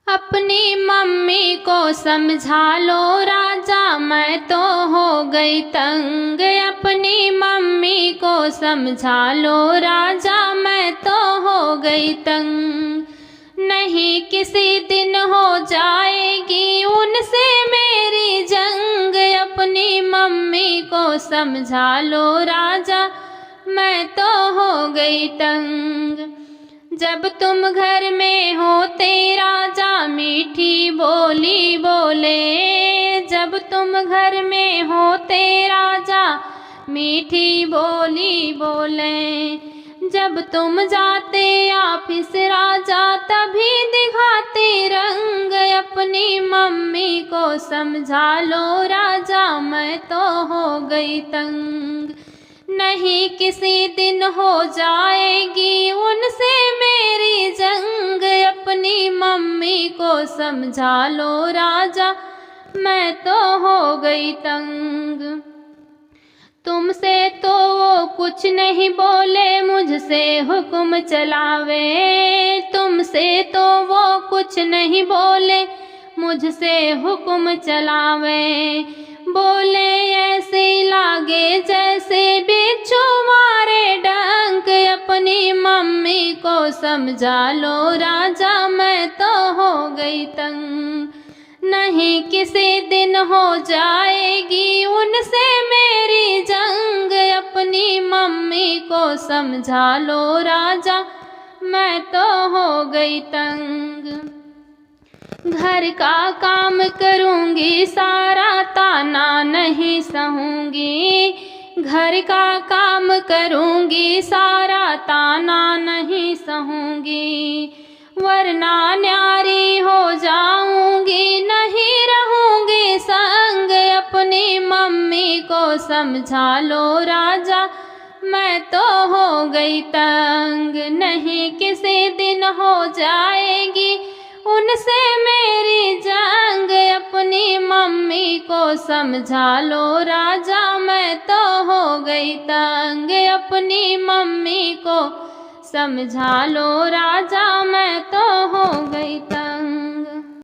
अपनी मम्मी को समझा लो राजा, मैं तो हो गई तंग। अपनी मम्मी को समझा लो राजा, मैं तो हो गई तंग। नहीं किसी दिन हो जाएगी उनसे मेरी जंग। अपनी मम्मी को समझा लो राजा, मैं तो हो गई तंग। जब तुम घर में होते राजा मीठी बोली बोले। जब तुम घर में होते राजा मीठी बोली बोले। जब तुम जाते ऑफिस राजा तभी दिखाते रंग। अपनी मम्मी को समझा लो राजा, मैं तो हो गई तंग। नहीं किसी दिन हो जाएगी उनसे मेरी जंग। अपनी मम्मी को समझा लो राजा, मैं तो हो गई तंग। तुमसे तो वो कुछ नहीं बोले, मुझसे हुक्म चलावे। तुमसे तो वो कुछ नहीं बोले, मुझसे हुक्म चलावे। बोले ऐसे लागे जैसे बिच्छू मारे डंक। अपनी मम्मी को समझा लो राजा, मैं तो हो गई तंग। नहीं किसी दिन हो जाएगी उनसे मेरी जंग। अपनी मम्मी को समझा लो राजा, मैं तो हो गई तंग। घर का काम करूँगी सारा, ताना नहीं सहूँगी। घर का काम करूँगी सारा, ताना नहीं सहूँगी। वरना न्यारी हो जाऊँगी, नहीं रहूँगी संग। अपनी मम्मी को समझा लो राजा, मैं तो हो गई तंग। नहीं किसी दिन हो जाएगी उनसे मेरी जंग। अपनी मम्मी को समझा लो राजा, मैं तो हो गई तंग। अपनी मम्मी को समझा लो राजा, मैं तो हो गई तंग।